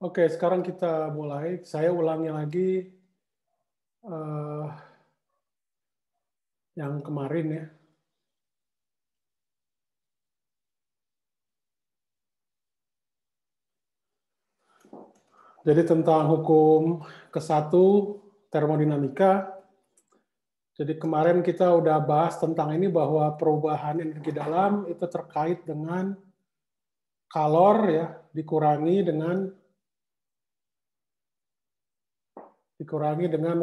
Oke, sekarang kita mulai. Saya ulangi lagi eh, yang kemarin ya. Jadi tentang hukum ke-1 termodinamika. Jadi kemarin kita udah bahas tentang ini bahwa perubahan energi dalam itu terkait dengan kalor ya dikurangi dengan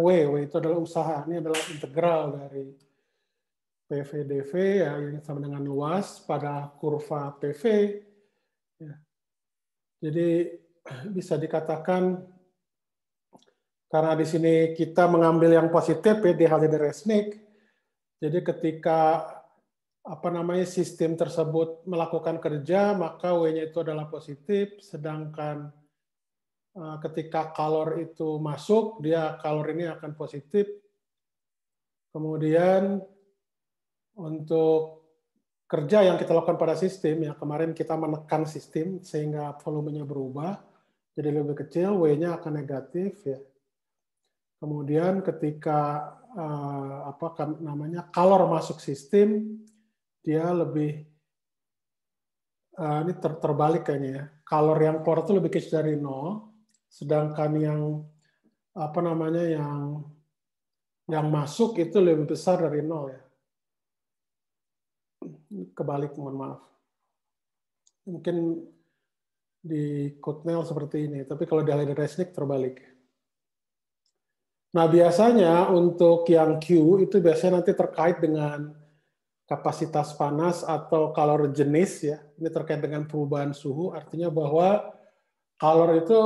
W. W itu adalah usaha. Ini adalah integral dari PV dV ya, yang sama dengan luas pada kurva PV. Ya. Jadi bisa dikatakan karena di sini kita mengambil yang positif ya di Haliday-Resnick. Jadi ketika sistem tersebut melakukan kerja, maka W-nya itu adalah positif, sedangkan ketika kalor itu masuk, kalor ini akan positif. Kemudian untuk kerja yang kita lakukan pada sistem, ya kemarin kita menekan sistem sehingga volumenya berubah, jadi lebih kecil, W-nya akan negatif ya. Kemudian ketika kalor masuk sistem, dia lebih ini terbalik kayaknya ya. Kalor yang keluar itu lebih kecil dari 0, sedangkan yang masuk itu lebih besar dari 0 ya. Kebalik, mohon maaf. Mungkin di Kuhnel seperti ini, tapi kalau di Haliday-Resnick terbalik. Nah, biasanya untuk yang Q itu biasanya nanti terkait dengan kapasitas panas atau kalor jenis ya. Ini terkait dengan perubahan suhu, artinya bahwa kalor itu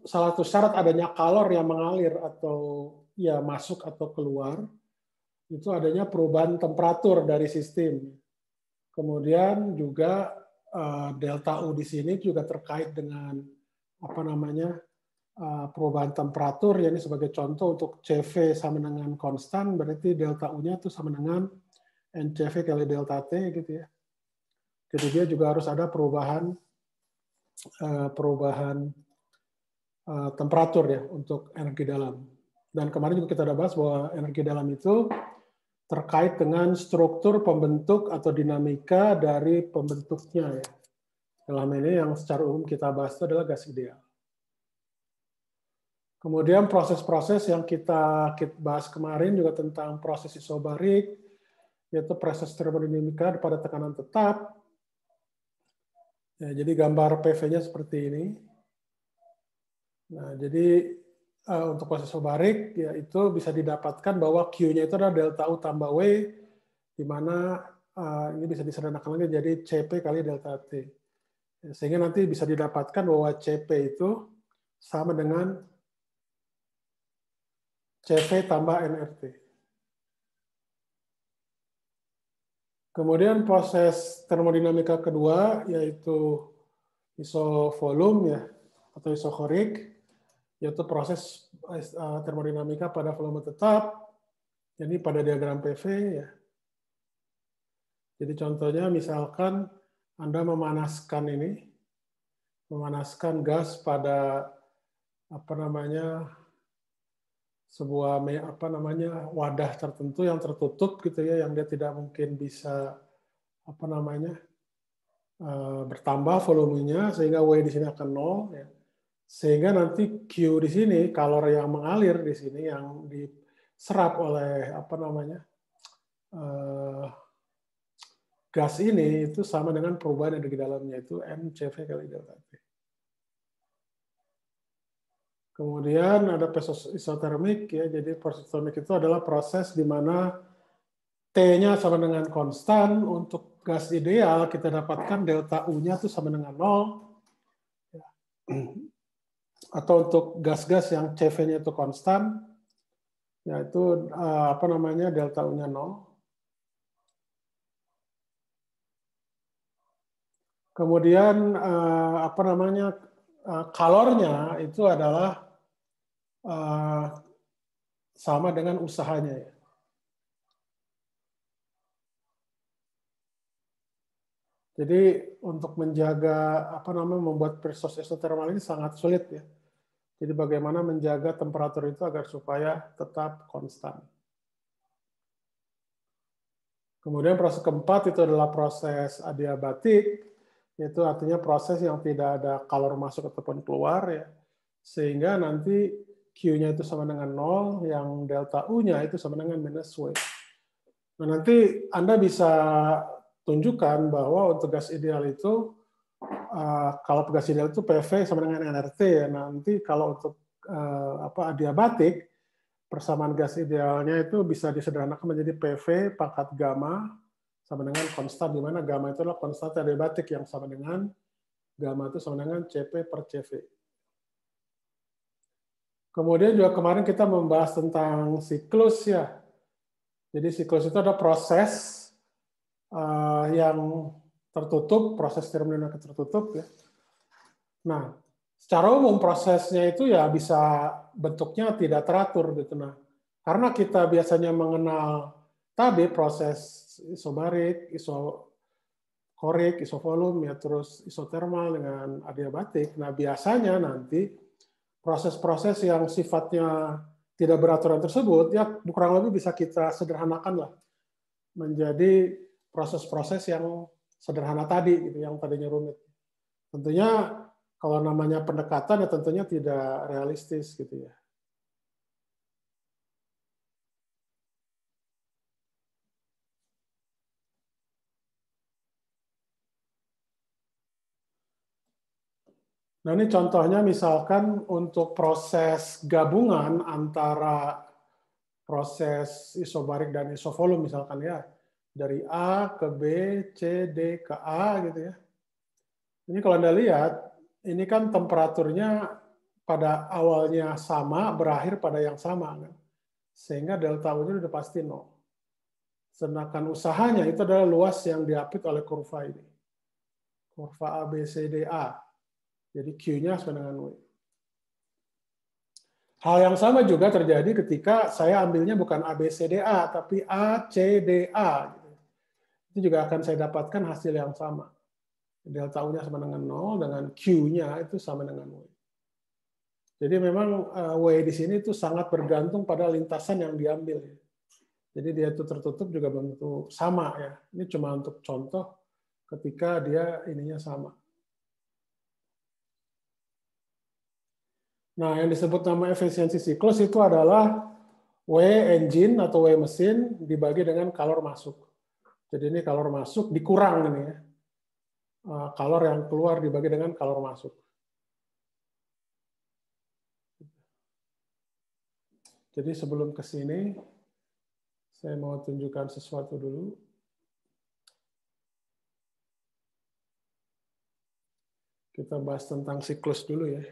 salah satu syarat adanya kalor yang mengalir atau ya masuk atau keluar, itu adanya perubahan temperatur dari sistem. Kemudian juga delta U di sini juga terkait dengan perubahan temperatur, ya ini sebagai contoh untuk CV sama dengan konstan, berarti delta U-nya itu sama dengan NCV kali delta T gitu ya. Jadi dia juga harus ada perubahan temperatur ya untuk energi dalam. Dan kemarin juga kita udah bahas bahwa energi dalam itu terkait dengan struktur pembentuk atau dinamika dari pembentuknya ya. Dalam ini yang secara umum kita bahas itu adalah gas ideal. Kemudian proses-proses yang kita bahas kemarin juga tentang proses isobarik, yaitu proses termodinamika pada tekanan tetap. Ya, jadi gambar PV-nya seperti ini. Nah, jadi untuk proses isobarik, yaitu bisa didapatkan bahwa Q-nya itu adalah delta U tambah W, di mana ini bisa disederhanakan lagi jadi CP kali delta T. Sehingga nanti bisa didapatkan bahwa CP itu sama dengan CV tambah nRT. Kemudian proses termodinamika kedua yaitu isovolume ya atau isokorik, yaitu proses termodinamika pada volume tetap. Ini pada diagram PV ya. Jadi contohnya misalkan Anda memanaskan gas pada sebuah wadah tertentu yang tertutup gitu ya, yang dia tidak mungkin bisa bertambah volumenya, sehingga W di sini akan 0 ya. Sehingga nanti Q di sini kalor yang mengalir di sini yang diserap oleh gas ini itu sama dengan perubahan energi dalamnya, itu MCV kali delta T. Kemudian ada proses isotermik ya. Jadi proses isotermik itu adalah proses di mana T-nya sama dengan konstan. Untuk gas ideal kita dapatkan delta U-nya itu sama dengan 0. Atau untuk gas-gas yang CV-nya itu konstan, yaitu delta U-nya 0. Kemudian kalornya itu adalah sama dengan usahanya ya. Jadi untuk menjaga membuat proses isotermal ini sangat sulit ya. Jadi bagaimana menjaga temperatur itu agar supaya tetap konstan. Kemudian proses keempat itu adalah proses adiabatik, yaitu artinya proses yang tidak ada kalor masuk ataupun keluar, ya, sehingga nanti Q-nya itu sama dengan 0, yang delta U-nya itu sama dengan minus W. Nah, nanti Anda bisa tunjukkan bahwa untuk gas ideal itu, kalau gas ideal itu PV sama dengan nRT, ya. Nanti kalau untuk adiabatik, persamaan gas idealnya itu bisa disederhanakan menjadi PV pangkat gamma sama dengan konstan, di mana gamma itu adalah konstan adiabatik yang sama dengan gamma itu sama dengan CP per CV. Kemudian juga kemarin kita membahas tentang siklus, ya. Jadi siklus itu ada proses yang tertutup, proses termodinamika tertutup, ya. Nah, secara umum prosesnya itu ya bisa bentuknya tidak teratur gitu. Nah, karena kita biasanya mengenal tadi proses isobarik, isokorik, isovolum, ya, terus isotermal dengan adiabatik. Nah, biasanya nanti proses-proses yang sifatnya tidak beraturan tersebut ya kurang lebih bisa kita sederhanakan lah menjadi proses-proses yang sederhana tadi gitu, yang tadinya rumit. Tentunya kalau namanya pendekatan ya tentunya tidak realistis gitu ya. Nah, ini contohnya misalkan untuk proses gabungan antara proses isobarik dan isovolum misalkan, ya, dari A ke B, C, D ke A gitu ya. Ini kalau Anda lihat, ini kan temperaturnya pada awalnya sama, berakhir pada yang sama, kan? Sehingga delta U-nya sudah pasti 0. Sedangkan usahanya itu adalah luas yang diapit oleh kurva ini. Kurva ABCDA. Jadi Q-nya sama dengan W. Hal yang sama juga terjadi ketika saya ambilnya bukan ABCDA, tapi ACDA. Itu juga akan saya dapatkan hasil yang sama. Delta U-nya sama dengan 0, dengan Q-nya itu sama dengan W. Jadi memang W di sini itu sangat bergantung pada lintasan yang diambil. Jadi dia itu tertutup juga belum tentu sama, ya. Ini cuma untuk contoh ketika dia ininya sama. Nah, yang disebut nama efisiensi siklus itu adalah W engine atau W mesin dibagi dengan kalor masuk. Jadi ini kalor masuk dikurang ini, ya. Kalor yang keluar dibagi dengan kalor masuk. Jadi sebelum ke sini, saya mau tunjukkan sesuatu dulu. Kita bahas tentang siklus dulu, ya.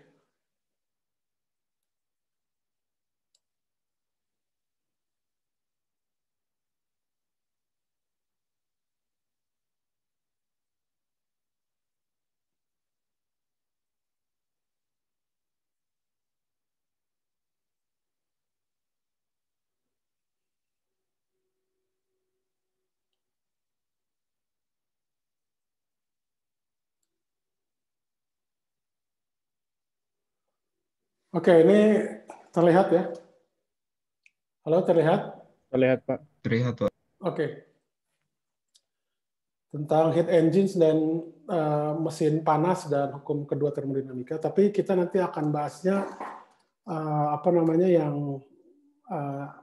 Oke, ini terlihat ya? Halo, terlihat? Terlihat, Pak. Terlihat, Pak. Oke. Tentang heat engines dan mesin panas dan hukum kedua termodinamika. Tapi kita nanti akan bahasnya yang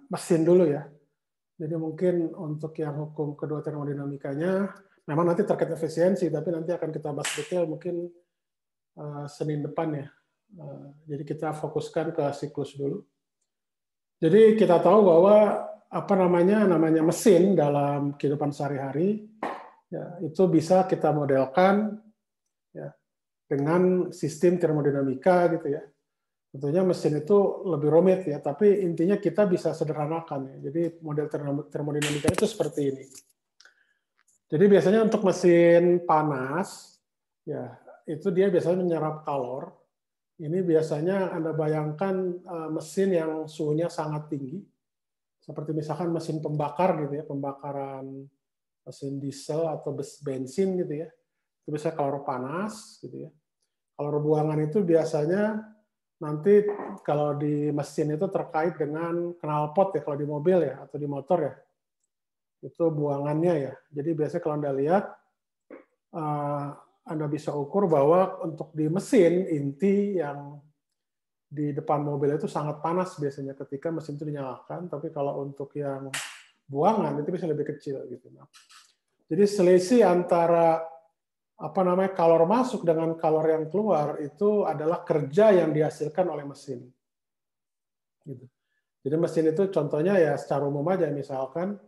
mesin dulu, ya. Jadi mungkin untuk yang hukum kedua termodinamikanya memang nanti terkait efisiensi, tapi nanti akan kita bahas detail mungkin Senin depan, ya. Jadi kita fokuskan ke siklus dulu. Jadi kita tahu bahwa namanya mesin dalam kehidupan sehari-hari, ya, itu bisa kita modelkan, ya, dengan sistem termodinamika gitu, ya. Tentunya mesin itu lebih rumit, ya, tapi intinya kita bisa sederhanakan, ya. Jadi model termodinamika itu seperti ini. Jadi biasanya untuk mesin panas, ya, itu dia biasanya menyerap kalor. Ini biasanya Anda bayangkan mesin yang suhunya sangat tinggi, seperti misalkan mesin pembakar gitu, ya, pembakaran mesin diesel atau bensin gitu, ya. Itu bisa kalor panas gitu, ya. Kalor buangan itu biasanya nanti kalau di mesin itu terkait dengan knalpot ya, kalau di mobil ya, atau di motor ya, itu buangannya ya. Jadi biasanya kalau Anda lihat, Anda bisa ukur bahwa untuk di mesin inti yang di depan mobil itu sangat panas biasanya ketika mesin itu dinyalakan, tapi kalau untuk yang buangan itu bisa lebih kecil gitu. Nah, jadi selisih antara kalor masuk dengan kalor yang keluar itu adalah kerja yang dihasilkan oleh mesin. Gitu. Jadi mesin itu contohnya ya secara umum aja, misalkan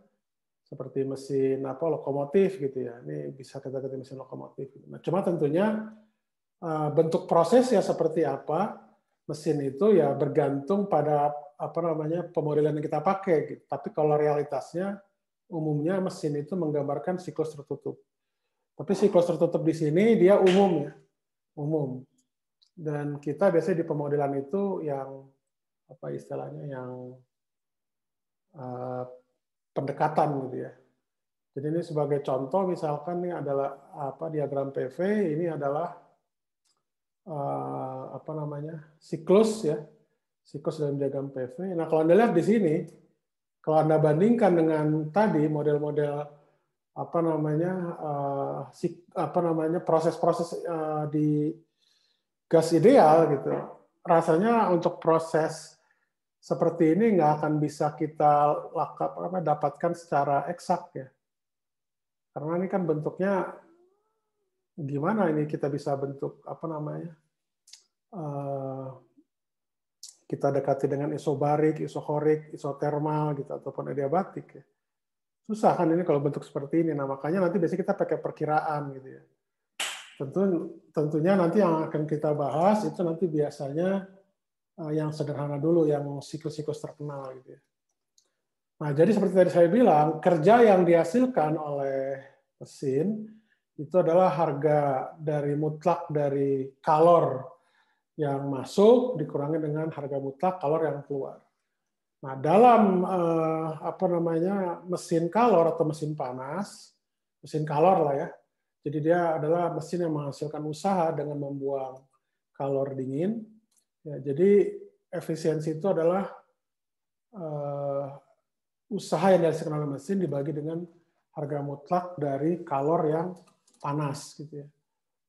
seperti mesin lokomotif gitu ya. Ini bisa kita katakan mesin lokomotif. Nah, cuma tentunya bentuk prosesnya seperti apa mesin itu ya bergantung pada pemodelan yang kita pakai. Gitu. Tapi kalau realitasnya umumnya mesin itu menggambarkan siklus tertutup. Tapi siklus tertutup di sini dia umum ya, umum. Dan kita biasanya di pemodelan itu yang yang pendekatan gitu ya. Jadi ini sebagai contoh misalkan ini adalah diagram PV, ini adalah siklus ya, siklus dalam diagram PV. Nah kalau Anda lihat di sini, kalau Anda bandingkan dengan tadi model-model proses-proses di gas ideal gitu, rasanya untuk proses seperti ini nggak akan bisa kita dapatkan secara eksak ya, karena ini kan bentuknya gimana ini kita bisa bentuk kita dekati dengan isobarik, isokorik, isotermal gitu ataupun adiabatik ya. Susah kan ini kalau bentuk seperti ini. Nah, makanya nanti biasanya kita pakai perkiraan gitu ya. Tentunya nanti yang akan kita bahas itu nanti biasanya yang sederhana dulu, yang siklus-siklus terkenal gitu ya. Nah, jadi seperti tadi saya bilang, kerja yang dihasilkan oleh mesin itu adalah harga dari mutlak dari kalor yang masuk dikurangi dengan harga mutlak kalor yang keluar. Nah, dalam mesin kalor atau mesin panas, mesin kalor lah ya. Jadi dia adalah mesin yang menghasilkan usaha dengan membuang kalor dingin. Ya, jadi efisiensi itu adalah usaha yang dihasilkan oleh mesin dibagi dengan harga mutlak dari kalor yang panas gitu ya.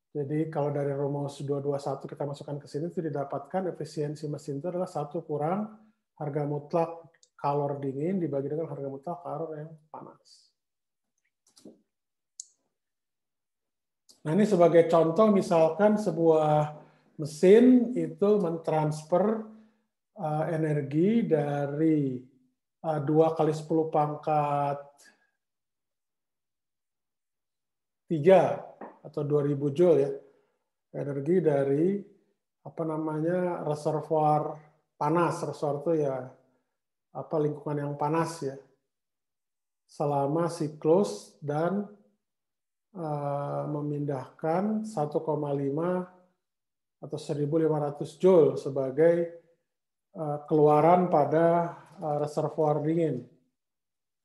Jadi kalau dari rumus 221 kita masukkan ke sini itu didapatkan efisiensi mesin itu adalah 1 kurang harga mutlak kalor dingin dibagi dengan harga mutlak kalor yang panas. Nah ini sebagai contoh misalkan sebuah mesin itu mentransfer energi dari 2 kali 10 pangkat 3 atau 2000 joule ya, energi dari reservoir panas. Reservoir itu ya lingkungan yang panas ya, selama siklus dan memindahkan 1,5 atau 1.500 joule sebagai keluaran pada reservoir dingin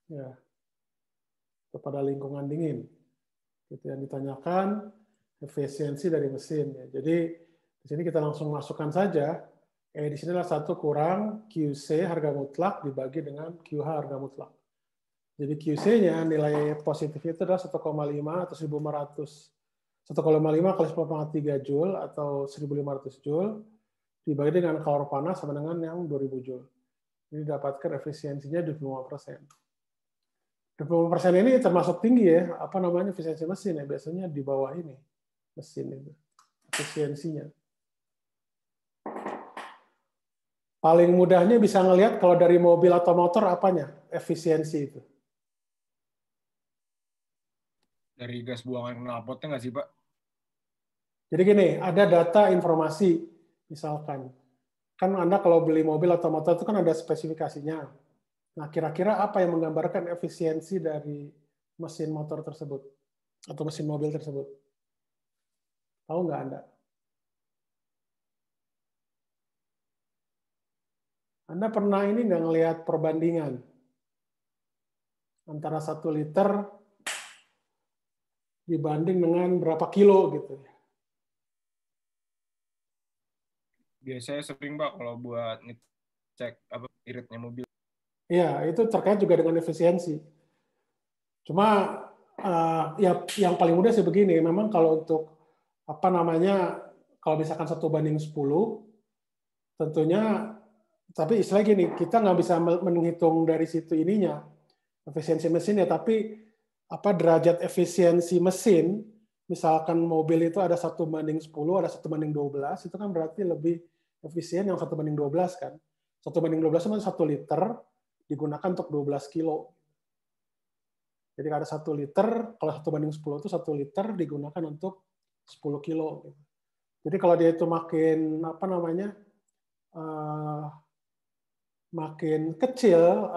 ya, kepada lingkungan dingin. Itu yang ditanyakan efisiensi dari mesin ya. Jadi di sini kita langsung masukkan saja. Di sini adalah 1 kurang QC harga mutlak dibagi dengan QH harga mutlak. Jadi QC-nya nilai positifnya itu adalah 1,5 atau 1,5 kali 10 pangkat 3 joule atau 1.500 joule dibagi dengan kalor panas sama dengan yang 2000 joule. Ini dapatkan efisiensinya 25%. 25% ini termasuk tinggi ya, efisiensi mesin ya, biasanya di bawah ini mesin itu efisiensinya. Paling mudahnya bisa ngelihat kalau dari mobil atau motor apanya efisiensi itu. Dari gas buangan knalpotnya nggak sih Pak? Jadi gini, ada data informasi, misalkan kan Anda kalau beli mobil atau motor itu kan ada spesifikasinya. Nah, kira-kira apa yang menggambarkan efisiensi dari mesin motor tersebut atau mesin mobil tersebut? Tahu nggak Anda? Anda pernah ini nggak ngelihat perbandingan antara 1 liter dibanding dengan berapa kilo gitu? Biasanya sering Pak kalau buat ngecek apa iritnya mobil. Ya, itu terkait juga dengan efisiensi. Cuma ya yang paling mudah sih begini, memang kalau untuk apa namanya, kalau misalkan 1:10, tentunya, tapi istilah gini, kita nggak bisa menghitung dari situ ininya, efisiensi mesinnya, tapi apa derajat efisiensi mesin, misalkan mobil itu ada 1:10, ada 1:12, itu kan berarti lebih efisien yang 1:12 kan. 1:12 itu 1 liter digunakan untuk 12 kilo. Jadi ada 1 liter, kalau 1:10 itu 1 liter digunakan untuk 10 kilo. Jadi kalau dia itu makin apa namanya, makin kecil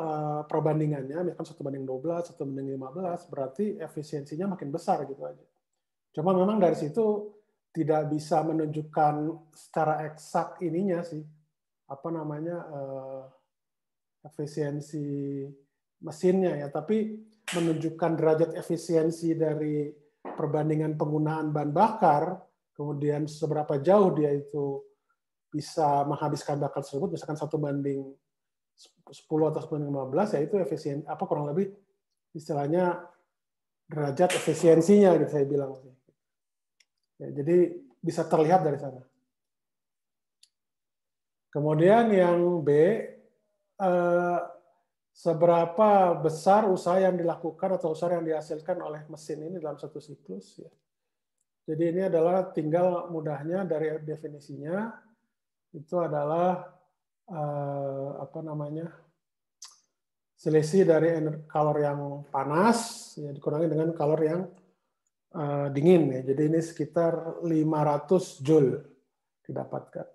perbandingannya, misalkan 1:12, 1:15, berarti efisiensinya makin besar gitu aja. Cuma memang dari situ tidak bisa menunjukkan secara eksak ininya sih, apa namanya, efisiensi mesinnya ya, tapi menunjukkan derajat efisiensi dari perbandingan penggunaan bahan bakar, kemudian seberapa jauh dia itu bisa menghabiskan bakar tersebut, misalkan 1:10 atau 1:15, ya itu efisien, apa kurang lebih istilahnya derajat efisiensinya gitu saya bilang. Ya, jadi bisa terlihat dari sana. Kemudian yang B, seberapa besar usaha yang dilakukan atau usaha yang dihasilkan oleh mesin ini dalam satu siklus. Ya. Jadi ini adalah tinggal mudahnya dari definisinya, itu adalah apa namanya, selisih dari kalor yang panas ya, dikurangi dengan kalor yang dingin ya. Jadi ini sekitar 500 joule didapatkan.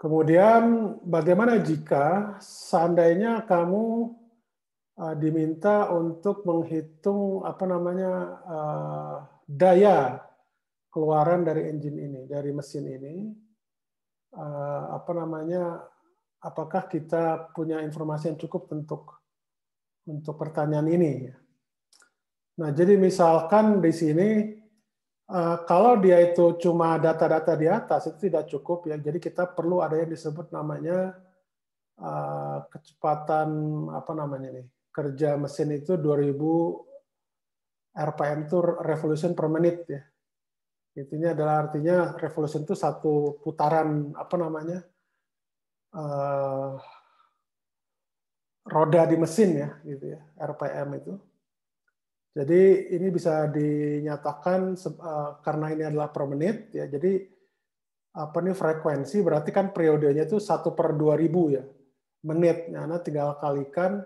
Kemudian bagaimana jika seandainya kamu diminta untuk menghitung apa namanya daya keluaran dari engine ini, dari mesin ini, apa namanya, apakah kita punya informasi yang cukup untuk pertanyaan ini? Nah, jadi misalkan di sini kalau dia itu cuma data-data di atas itu tidak cukup ya. Jadi kita perlu ada yang disebut namanya kecepatan apa namanya nih, kerja mesin itu 2000 RPM itu revolution per menit ya. Intinya adalah artinya revolution itu satu putaran apa namanya roda di mesin ya, gitu ya, RPM itu. Jadi ini bisa dinyatakan karena ini adalah per menit ya. Jadi apa nih frekuensi berarti kan periodenya itu 1/2000 ya menit. Nah, tinggal kalikan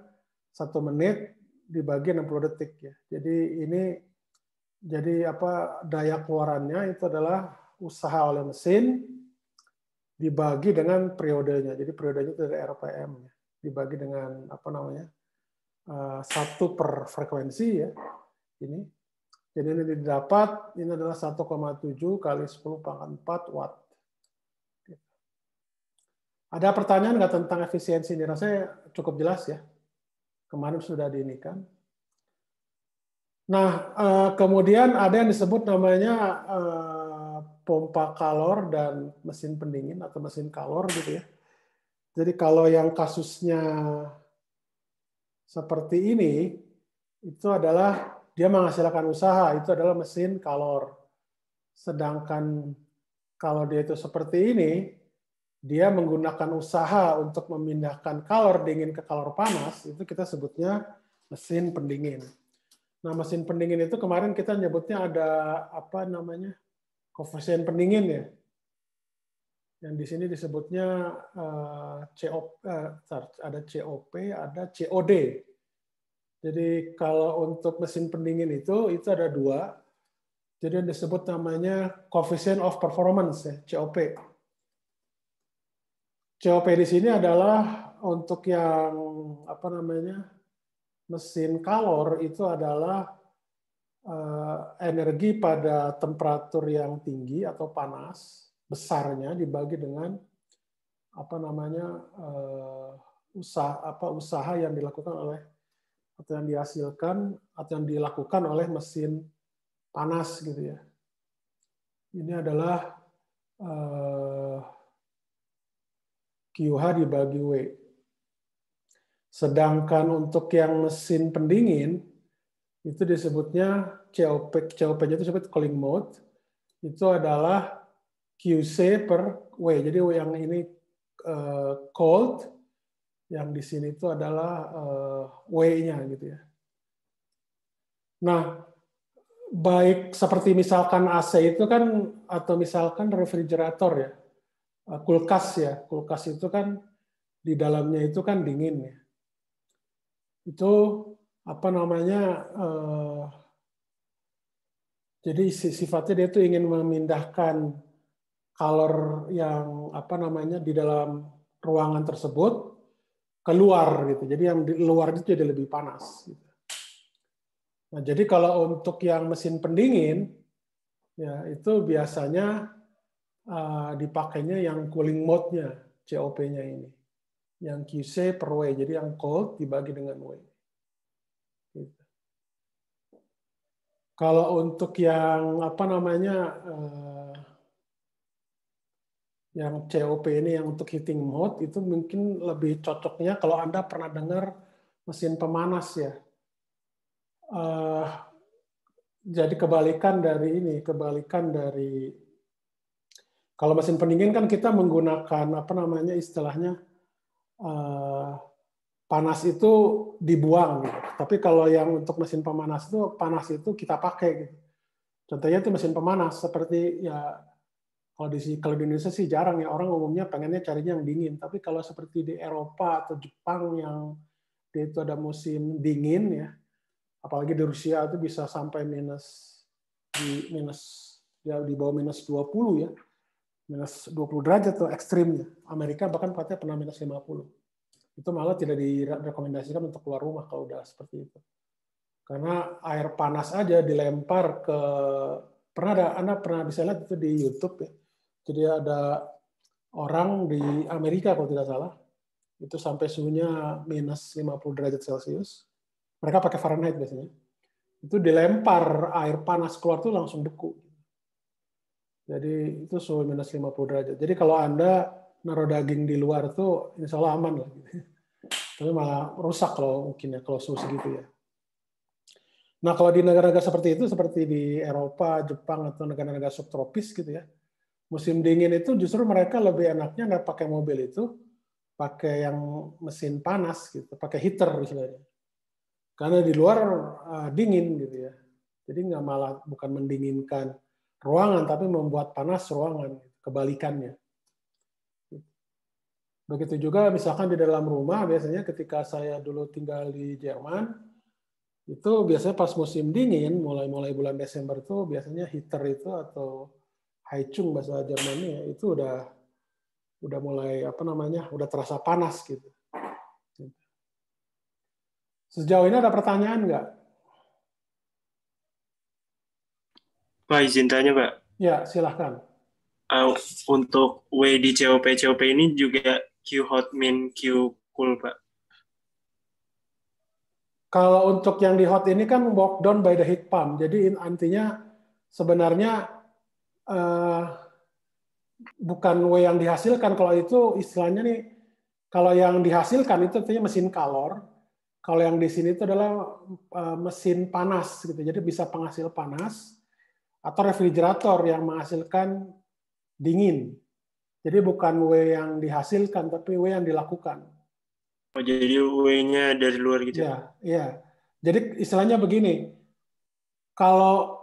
1 menit dibagi 60 detik ya. Jadi ini jadi apa daya keluarannya itu adalah usaha oleh mesin dibagi dengan periodenya. Jadi periodenya itu dari RPM ya. Dibagi dengan apa namanya 1 per frekuensi ya. Ini. Jadi ini didapat, ini adalah 1,7 kali 10⁴ watt. Ada pertanyaan nggak tentang efisiensi ini? Rasanya cukup jelas ya. Kemarin sudah diinikan. Nah, kemudian ada yang disebut namanya pompa kalor dan mesin pendingin atau mesin kalor gitu ya. Jadi kalau yang kasusnya seperti ini, itu adalah dia menghasilkan usaha, itu adalah mesin kalor. Sedangkan kalau dia itu seperti ini, dia menggunakan usaha untuk memindahkan kalor dingin ke kalor panas, itu kita sebutnya mesin pendingin. Nah, mesin pendingin itu kemarin kita nyebutnya ada apa namanya koefisien pendingin ya. Yang di sini disebutnya ada COP, ada COD. Jadi kalau untuk mesin pendingin itu ada 2. Jadi yang disebut namanya coefficient of performance ya, COP. COP di sini adalah untuk yang apa namanya mesin kalor itu adalah energi pada temperatur yang tinggi atau panas besarnya dibagi dengan apa namanya usaha yang dilakukan oleh atau yang dihasilkan atau yang dilakukan oleh mesin panas gitu ya. Ini adalah QH dibagi W. Sedangkan untuk yang mesin pendingin, itu disebutnya COP, COP-nya itu disebut cooling mode, itu adalah QC per W. Jadi yang ini cold, yang di sini itu adalah W-nya gitu ya. Nah, baik seperti misalkan AC itu kan, atau misalkan refrigerator ya, kulkas ya, kulkas itu kan di dalamnya itu kan dingin ya. Itu apa namanya? Jadi sifatnya dia itu ingin memindahkan kalor yang apa namanya di dalam ruangan tersebut keluar gitu. Jadi yang di luar itu jadi lebih panas. Gitu. Nah, jadi kalau untuk yang mesin pendingin, ya itu biasanya dipakainya yang cooling mode-nya, COP-nya ini. Yang QC per W, jadi yang cold dibagi dengan W. Gitu. Kalau untuk yang apa namanya, yang COP ini yang untuk heating mode, itu mungkin lebih cocoknya kalau Anda pernah dengar mesin pemanas ya. Jadi kebalikan dari kalau mesin pendingin kan kita menggunakan apa namanya istilahnya panas itu dibuang gitu. Tapi kalau yang untuk mesin pemanas itu panas itu kita pakai gitu. Contohnya itu mesin pemanas seperti ya kalau di Indonesia sih jarang ya, orang umumnya pengennya carinya yang dingin. Tapi kalau seperti di Eropa atau Jepang yang dia itu ada musim dingin ya, apalagi di Rusia itu bisa sampai di bawah minus 20 ya. Minus 20 derajat tuh ekstrimnya. Amerika bahkan katanya pernah minus 50. Itu malah tidak direkomendasikan untuk keluar rumah kalau udah seperti itu. Karena air panas aja dilempar ke Anda pernah bisa lihat itu di YouTube ya. Jadi ada orang di Amerika kalau tidak salah, itu sampai suhunya minus 50 derajat Celcius. Mereka pakai Fahrenheit biasanya. Itu dilempar air panas keluar tuh langsung beku. Jadi itu suhu minus 50 derajat. Jadi kalau Anda naruh daging di luar tuh insya Allah aman lah. Tapi malah rusak kalau mungkin ya kalau suhu segitu ya. Nah kalau di negara-negara seperti itu, seperti di Eropa, Jepang atau negara-negara subtropis gitu ya, musim dingin itu justru mereka lebih enaknya nggak pakai mobil itu, pakai yang mesin panas gitu, pakai heater istilahnya. Karena di luar dingin gitu ya. Jadi nggak malah bukan mendinginkan ruangan, tapi membuat panas ruangan, kebalikannya. Begitu juga misalkan di dalam rumah, biasanya ketika saya dulu tinggal di Jerman, itu biasanya pas musim dingin, mulai bulan Desember itu biasanya heater itu atau Heizung bahasa Jermannya itu udah mulai apa namanya, udah terasa panas gitu. Sejauh ini ada pertanyaan nggak? Pak, izin tanya, Pak. Ya, silahkan. Untuk W di COP ini juga Q hot, min, Q cool, Pak. Kalau untuk yang di hot ini kan walk down by the heat pump. Jadi intinya sebenarnya bukan W yang dihasilkan. Kalau itu istilahnya nih, kalau yang dihasilkan itu artinya mesin kalor. Kalau yang di sini itu adalah mesin panas gitu. Jadi bisa penghasil panas atau refrigerator yang menghasilkan dingin. Jadi bukan W yang dihasilkan, tapi W yang dilakukan. Oh, jadi W-nya dari luar gitu? Ya, ya. Jadi istilahnya begini, kalau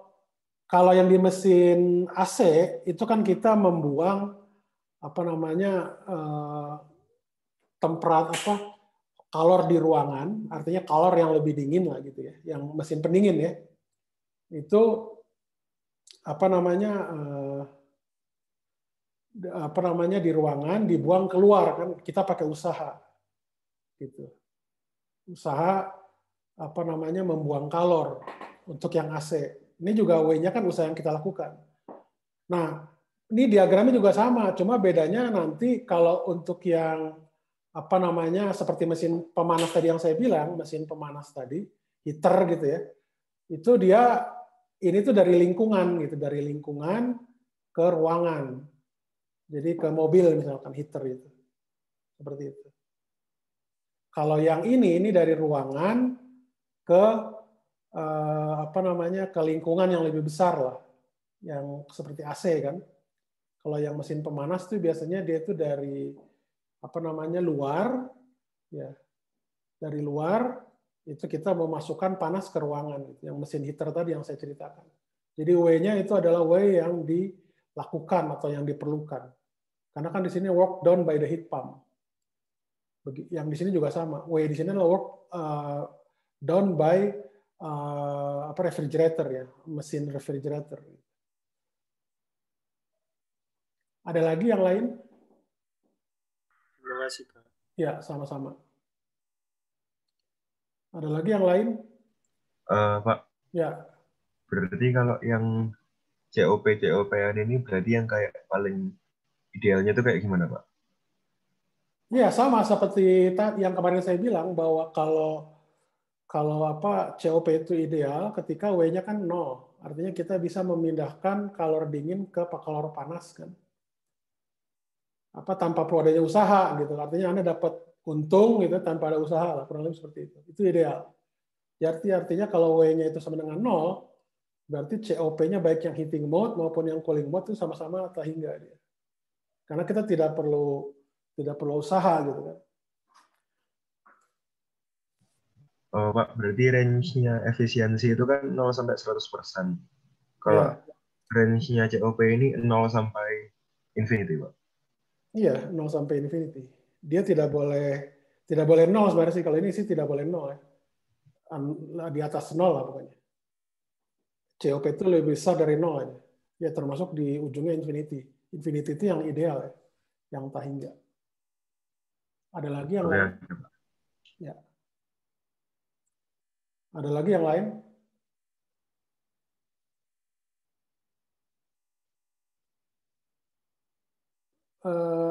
yang di mesin AC itu kan kita membuang apa namanya kalor di ruangan, artinya kalor yang lebih dingin lah gitu ya, yang mesin pendingin ya, itu apa namanya di ruangan dibuang keluar kan, kita pakai usaha gitu, usaha apa namanya membuang kalor untuk yang AC. Ini juga W-nya kan usaha yang kita lakukan. Nah, ini diagramnya juga sama, cuma bedanya nanti kalau untuk yang apa namanya seperti mesin pemanas tadi yang saya bilang, mesin pemanas tadi, heater gitu ya, itu dia ini tuh dari lingkungan gitu, dari lingkungan ke ruangan. Jadi ke mobil misalkan heater itu. Seperti itu. Kalau yang ini dari ruangan ke ke lingkungan yang lebih besar lah, yang seperti AC kan. Kalau yang mesin pemanas itu biasanya dia itu dari luar, ya, dari luar itu kita memasukkan panas ke ruangan, yang mesin heater tadi yang saya ceritakan. Jadi W-nya itu adalah W yang dilakukan atau yang diperlukan. Karena kan di sini work done by the heat pump. Yang di sini juga sama. W di sini adalah work done by refrigerator ya, mesin refrigerator. Ada lagi yang lain? Terima kasih, Pak. Ya, sama-sama. Ada lagi yang lain? Pak, Ya. berarti kalau yang COP-COP-an ini berarti yang kayak paling idealnya itu kayak gimana, Pak? Ya, sama seperti yang kemarin saya bilang bahwa kalau COP itu ideal ketika W-nya kan 0. Artinya kita bisa memindahkan kalor dingin ke kalor panas kan. Tanpa perlu adanya usaha gitu. Artinya Anda dapat untung gitu tanpa ada usaha lah, kurang lebih seperti itu. Itu ideal. Artinya kalau W-nya itu sama dengan 0, berarti COP-nya baik yang heating mode maupun yang cooling mode itu sama-sama terhingga dia. Karena kita tidak perlu usaha gitu kan. Oh, Pak, berarti range-nya efisiensi itu kan 0 sampai 100%. Kalau range-nya COP ini 0 sampai infinity, Pak. Iya, 0 sampai infinity. Dia tidak boleh 0 sebenarnya sih. Kalau ini sih tidak boleh 0 ya. Di atas 0 lah pokoknya. COP itu lebih besar dari 0 aja. Ya termasuk di ujungnya infinity. Infinity itu yang ideal ya. Yang tak hingga. Ada lagi yang lain? Ya. Ada lagi yang lain?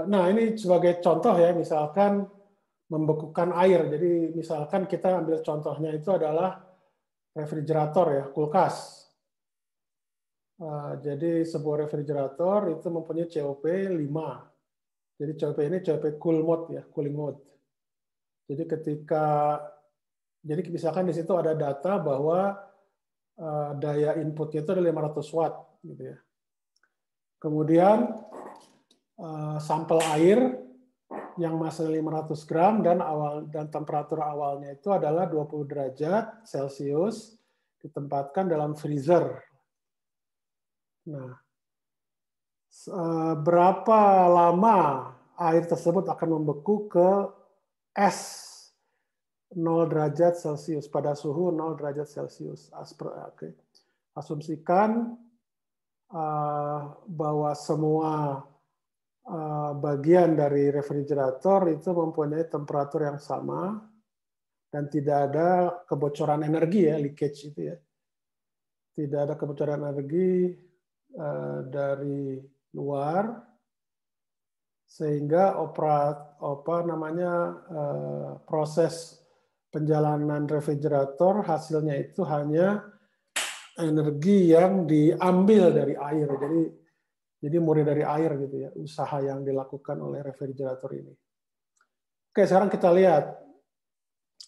Nah, ini sebagai contoh ya, misalkan membekukan air. Jadi misalkan kita ambil contohnya itu adalah refrigerator ya, kulkas. Jadi sebuah refrigerator itu mempunyai COP 5. Jadi COP ini COP cool mode ya, cooling mode. Jadi misalkan di situ ada data bahwa daya inputnya itu ada 500 watt gitu ya. Kemudian sampel air yang masanya 500 gram dan temperatur awalnya itu adalah 20 derajat Celcius ditempatkan dalam freezer. Nah, berapa lama air tersebut akan membeku ke es 0 derajat Celcius pada suhu 0 derajat Celcius. Asumsikan bahwa semua bagian dari refrigerator itu mempunyai temperatur yang sama dan tidak ada kebocoran energi ya, leakage itu ya. Tidak ada kebocoran energi dari luar sehingga proses penjalanan refrigerator hasilnya itu hanya energi yang diambil dari air. Jadi murni dari air gitu ya, usaha yang dilakukan oleh refrigerator ini. Oke, sekarang kita lihat.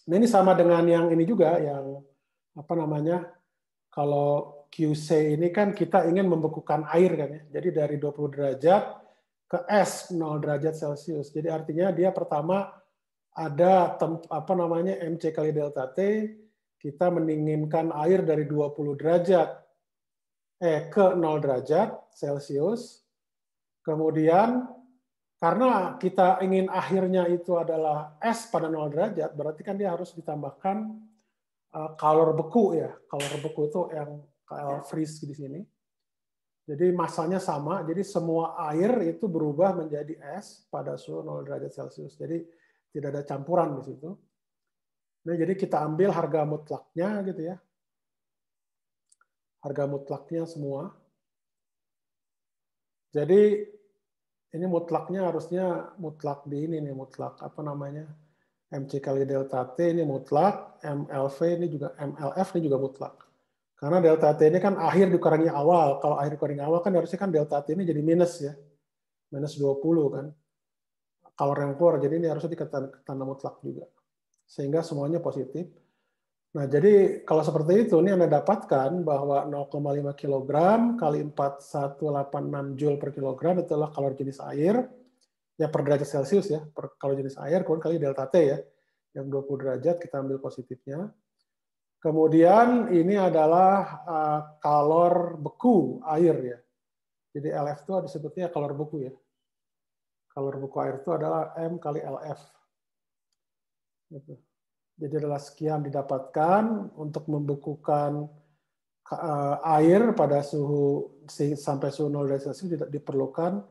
Nah, ini sama dengan yang ini juga, yang kalau QC ini kan kita ingin membekukan air kan ya. Jadi dari 20 derajat ke es 0 derajat Celcius. Jadi artinya dia pertama ada MC kali delta T, kita mendinginkan air dari 20 derajat ke 0 derajat Celcius. Kemudian karena kita ingin akhirnya itu adalah es pada 0 derajat, berarti kan dia harus ditambahkan kalor beku ya. Kalor beku itu yang freeze di sini. Jadi masanya sama, jadi semua air itu berubah menjadi es pada suhu 0 derajat Celcius. Jadi tidak ada campuran di situ. Nah, jadi kita ambil harga mutlaknya gitu ya. Harga mutlaknya semua. Jadi ini mutlaknya harusnya mutlak di ini nih, mutlak MC kali delta T ini mutlak, MLV ini juga, MLF ini juga mutlak. Karena delta T ini kan akhir dikurangi awal. Kalau akhir dikurangi awal kan harusnya kan delta T ini jadi minus ya. minus 20 kan. Kalor yang keluar, jadi ini harusnya dikatakan tanda mutlak juga. Sehingga semuanya positif. Nah, jadi kalau seperti itu, ini Anda dapatkan bahwa 0,5 kg kali 4186 Joule per kilogram itu adalah kalori jenis air, ya per derajat Celcius ya, per kalori jenis air, kemudian kali delta T ya, yang 20 derajat, kita ambil positifnya. Kemudian ini adalah kalor beku air ya. Jadi LF itu disebutnya kalor beku ya. Kalor beku air itu adalah M kali LF. Gitu. Jadi adalah sekian didapatkan untuk membekukan air pada suhu sampai suhu 0 derajat Celcius diperlukan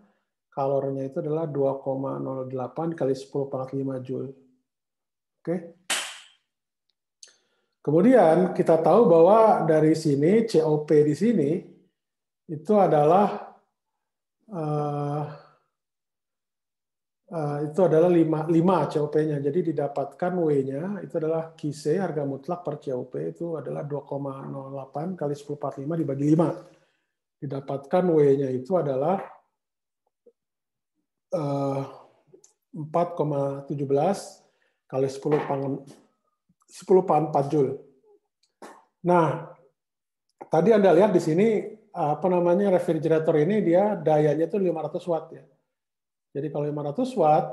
kalornya itu adalah 2,08 kali 10 pangkat 5 Joule. Oke. Kemudian kita tahu bahwa dari sini COP di sini itu adalah 5 COP-nya. Jadi didapatkan W-nya itu adalah QC, harga mutlak per COP itu adalah 2,08 kali 10 per 5 dibagi 5. Didapatkan W-nya itu adalah 4,17 kali 10 pan 4 Joule. Nah, tadi Anda lihat di sini refrigerator ini dia dayanya itu 500 watt ya. Jadi kalau 500 watt,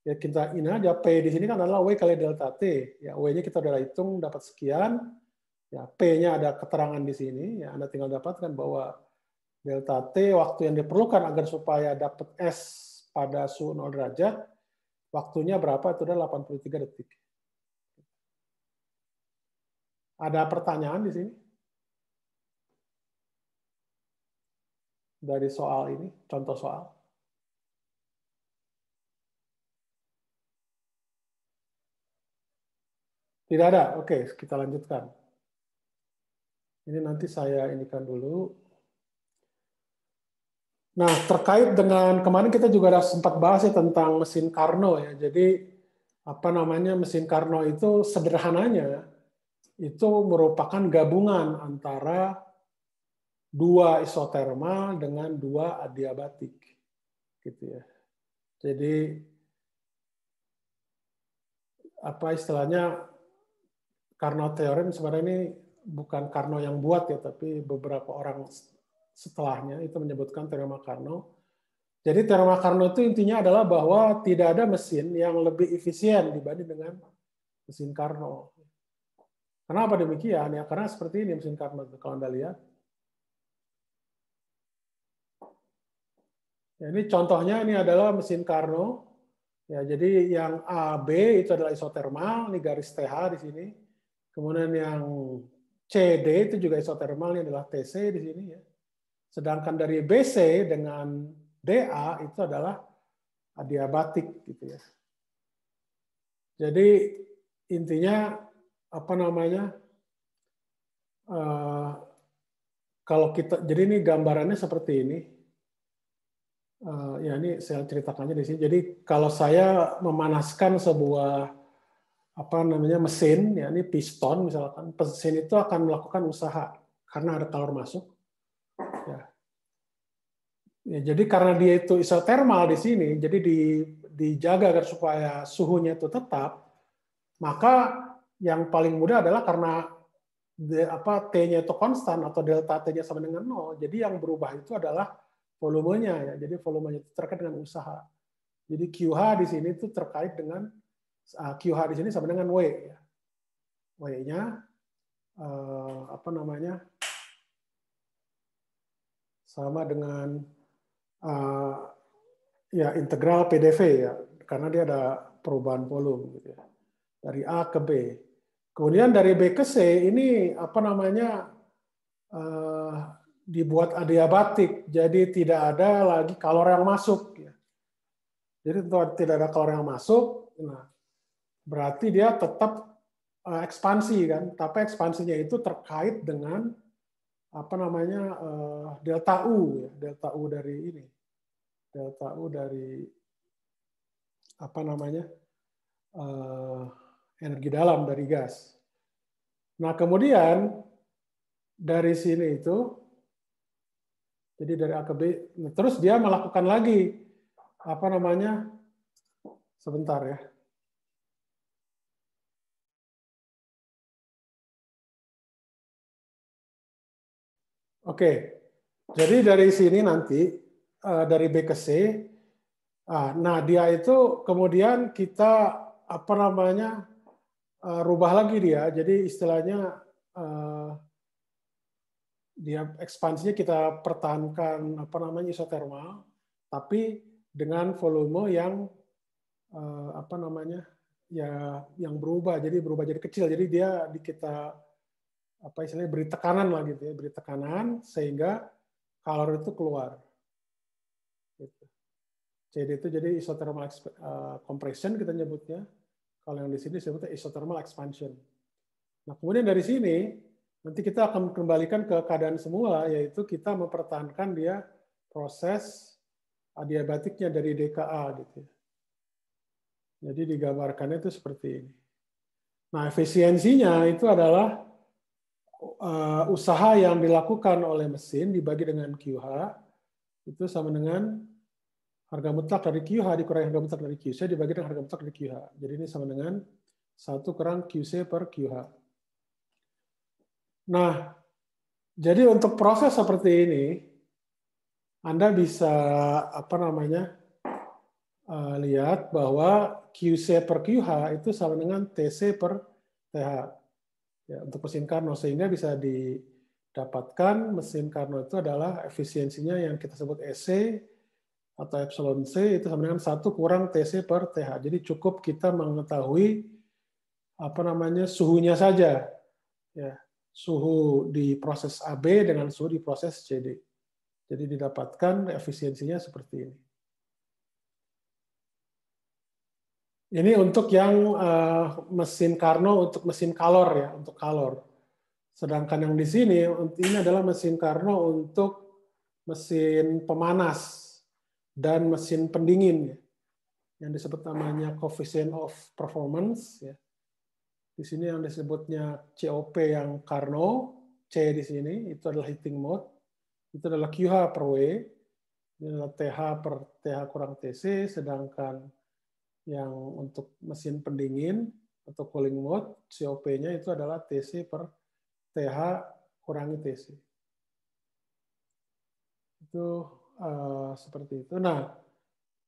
ya kita ini aja P di sini kan adalah W kali delta T. Ya W-nya kita udah hitung dapat sekian. Ya P-nya ada keterangan di sini. Ya Anda tinggal dapatkan bahwa delta T waktu yang diperlukan agar supaya dapat S pada suhu 0 derajat, waktunya berapa? Itu adalah 83 detik. Ada pertanyaan di sini? Dari soal ini, contoh soal. Tidak ada? Oke, kita lanjutkan. Ini nanti saya inikan dulu. Nah, terkait dengan kemarin kita juga ada sempat bahas ya tentang mesin Carnot ya. Jadi mesin Carnot itu sederhananya itu merupakan gabungan antara 2 isotermal dengan 2 adiabatik, gitu ya. Jadi istilahnya Carnot teorem sebenarnya ini bukan Carnot yang buat ya, tapi beberapa orang setelahnya itu menyebutkan teorema Carnot. Jadi teorema Carnot itu intinya adalah bahwa tidak ada mesin yang lebih efisien dibanding dengan mesin Carnot. Kenapa demikian? Ya karena seperti ini mesin Carnot kalau Anda lihat. Ya, ini contohnya ini adalah mesin Carnot. Ya, jadi yang A, B itu adalah isotermal, ini garis TH di sini. Kemudian yang CD itu juga isotermal, ini adalah TC di sini ya. Sedangkan dari BC dengan DA itu adalah adiabatik gitu ya. Jadi intinya kalau kita, jadi ini gambarannya seperti ini. Ya ini saya ceritakannya di sini. Jadi kalau saya memanaskan sebuah mesin, ya ini piston misalkan, mesin itu akan melakukan usaha karena ada kalor masuk. Ya, jadi karena dia itu isotermal di sini, jadi dijaga agar supaya suhunya itu tetap, maka yang paling mudah adalah karena T-nya itu konstan atau delta T-nya sama dengan 0. Jadi yang berubah itu adalah volumenya ya. Jadi volumenya itu terkait dengan usaha. Jadi QH di sini itu terkait dengan QH di sini sama dengan W ya. W-nya sama dengan ya integral PDV ya, karena dia ada perubahan volume gitu ya. Dari A ke B. Kemudian dari B ke C ini dibuat adiabatik, jadi tidak ada lagi kalor yang masuk ya. Jadi tidak ada kalor yang masuk, nah berarti dia tetap ekspansi kan, tapi ekspansinya itu terkait dengan delta U ya, delta U dari ini. Delta U dari energi dalam dari gas. Nah, kemudian dari sini itu Jadi dari A ke B, terus dia melakukan lagi apa namanya? Sebentar ya. Oke, jadi dari sini nanti dari B ke C, nah dia itu kemudian kita apa namanya rubah lagi dia, jadi istilahnya dia ekspansinya kita pertahankan apa namanya isotermal, tapi dengan volume yang apa namanya ya yang berubah jadi kecil, jadi dia kita apa istilahnya beri tekanan lah gitu ya, beri tekanan sehingga kalor itu keluar. Gitu. CD itu jadi isothermal compression kita nyebutnya. Kalau yang di sini disebutnya isothermal expansion. Nah kemudian dari sini nanti kita akan kembalikan ke keadaan semula, yaitu kita mempertahankan dia proses adiabatiknya dari DKA gitu. Jadi digambarkannya itu seperti ini. Nah efisiensinya itu adalah usaha yang dilakukan oleh mesin dibagi dengan QH itu sama dengan harga mutlak dari QH dikurangi harga mutlak dari QC dibagi dengan harga mutlak dari QH. Jadi ini sama dengan 1 kurang QC per QH. Nah, jadi untuk proses seperti ini, Anda bisa apa namanya lihat bahwa QC per QH itu sama dengan TC per TH. Ya, untuk mesin Carnot, sehingga bisa didapatkan mesin Carnot itu adalah efisiensinya yang kita sebut EC atau epsilon C itu sama dengan 1 kurang TC per TH. Jadi cukup kita mengetahui apa namanya suhunya saja. Ya. Suhu di proses AB dengan suhu di proses CD. Jadi didapatkan efisiensinya seperti ini. Ini untuk yang mesin Carnot untuk mesin kalor ya, untuk kalor. Sedangkan yang di sini ini adalah mesin Carnot untuk mesin pemanas dan mesin pendingin ya. Yang disebut namanya coefficient of performance ya. Di sini yang disebutnya COP yang Carnot, C di sini, itu adalah heating mode. Itu adalah QH per W, ini adalah TH per TH kurang TC, sedangkan yang untuk mesin pendingin atau cooling mode, COP-nya itu adalah TC per TH kurangi TC. Itu seperti itu. Nah,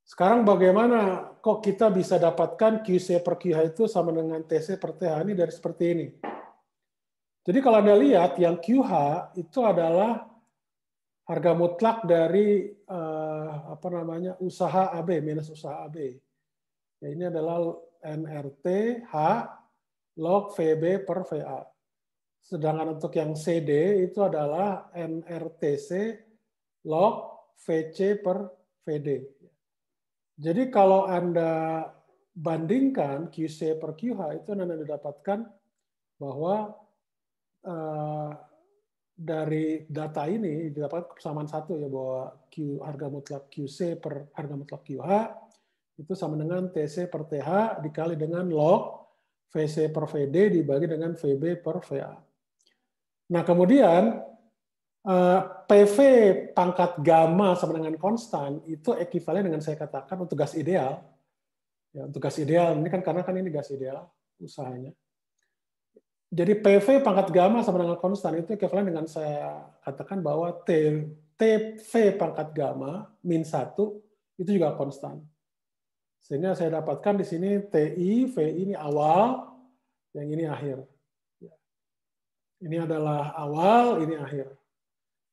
sekarang bagaimana kok kita bisa dapatkan QC per QH itu sama dengan TC per TH ini dari seperti ini. Jadi kalau Anda lihat yang QH itu adalah harga mutlak dari apa namanya usaha AB minus usaha AB. Ya, ini adalah NRT H log VB per VA. Sedangkan untuk yang CD itu adalah NRTC log VC per VD. Jadi kalau Anda bandingkan QC per QH itu Anda dapatkan bahwa dari data ini didapatkan kesamaan satu ya bahwa harga mutlak QC per harga mutlak QH itu sama dengan TC per TH dikali dengan log VC per VD dibagi dengan VB per VA. Nah kemudian PV pangkat gamma sama dengan konstan itu ekuivalen dengan saya katakan untuk gas ideal. Ya, untuk gas ideal ini kan karena kan ini gas ideal usahanya. Jadi PV pangkat gamma sama dengan konstan itu ekuivalen dengan saya katakan bahwa TV pangkat gamma min 1 itu juga konstan. Sehingga saya dapatkan di sini TI, VI ini awal, yang ini akhir. Ini adalah awal, ini akhir.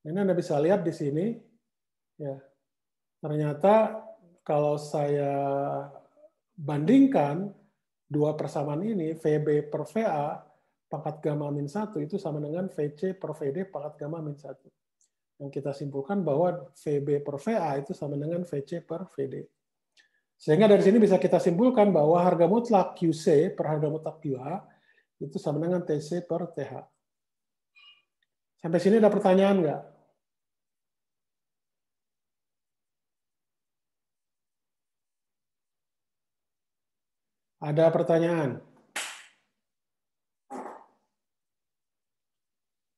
Ini Anda bisa lihat di sini, ya ternyata kalau saya bandingkan dua persamaan ini, VB per VA pangkat gamma min 1 itu sama dengan VC per VD pangkat gamma min 1. Yang kita simpulkan bahwa VB per VA itu sama dengan VC per VD. Sehingga dari sini bisa kita simpulkan bahwa harga mutlak QC per harga mutlak QH itu sama dengan TC per TH. Sampai sini ada pertanyaan nggak? Ada pertanyaan?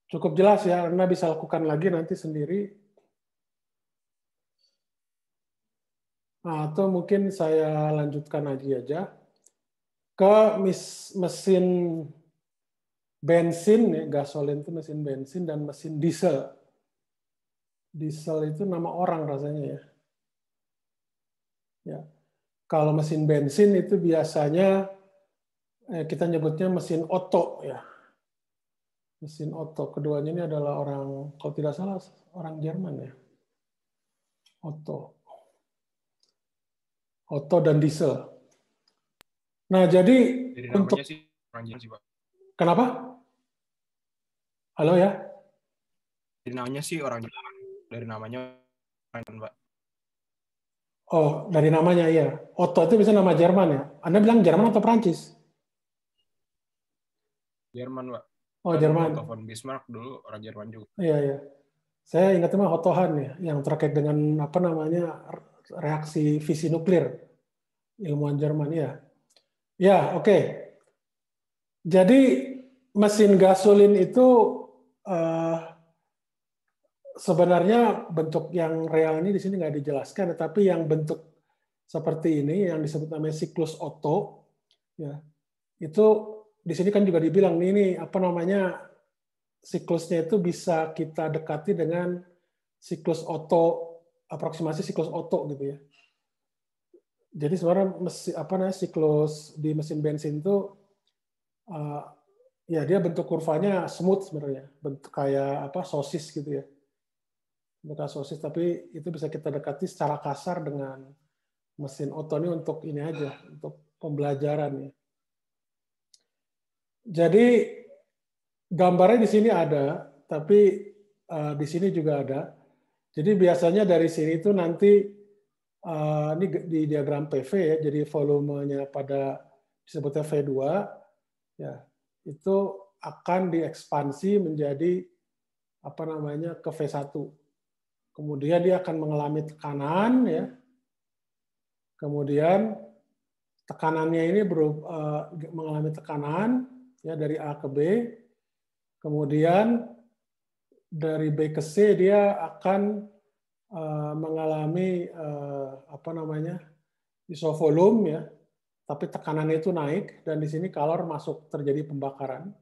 Cukup jelas ya, Anda bisa lakukan lagi nanti sendiri. Atau mungkin saya lanjutkan lagi aja ke mesin bensin, ya, gasolin itu mesin bensin dan mesin diesel. Diesel itu nama orang rasanya ya. Ya. Kalau mesin bensin itu biasanya kita nyebutnya mesin Otto ya. Mesin Otto. Keduanya ini adalah orang, kalau tidak salah orang Jerman ya. Otto dan diesel. Nah, jadi untuk namanya sih orang Jerman sih, Pak. Kenapa? Halo ya? Dari namanya sih orang Jerman. Dari namanya Pak. Oh, dari namanya iya. Otto itu bisa nama Jerman ya. Anda bilang Jerman atau Prancis? Jerman, Pak. Oh, Kan Jerman. Otto von Bismarck dulu orang Jerman juga. Iya, iya. Saya ingatnya mah Otto Hahn ya, yang terkait dengan apa namanya reaksi fisi nuklir, ilmuwan Jerman ya. Ya, oke. Jadi mesin gasolin itu sebenarnya bentuk yang real ini di sini nggak dijelaskan, tetapi yang bentuk seperti ini yang disebut namanya siklus Otto, ya itu di sini kan juga dibilang ini apa namanya siklusnya itu bisa kita dekati dengan siklus Otto, aproksimasi siklus Otto gitu ya. Jadi sebenarnya apa namanya siklus di mesin bensin itu ya dia bentuk kurvanya smooth sebenarnya, bentuk kayak apa sosis gitu ya. Bentuk sosis, tapi itu bisa kita dekati secara kasar dengan mesin Otto ini untuk ini aja, untuk pembelajaran ya. Jadi gambarnya di sini ada, tapi di sini juga ada. Jadi biasanya dari sini itu nanti ini di diagram PV ya, jadi volumenya pada disebutnya V2 ya, itu akan diekspansi menjadi apa namanya ke V1. Kemudian dia akan mengalami tekanan ya. Kemudian tekanannya ini mengalami tekanan ya dari A ke B. Kemudian dari B ke C dia akan mengalami apa namanya isovolume ya, tapi tekanannya itu naik dan di sini kalor masuk, terjadi pembakaran.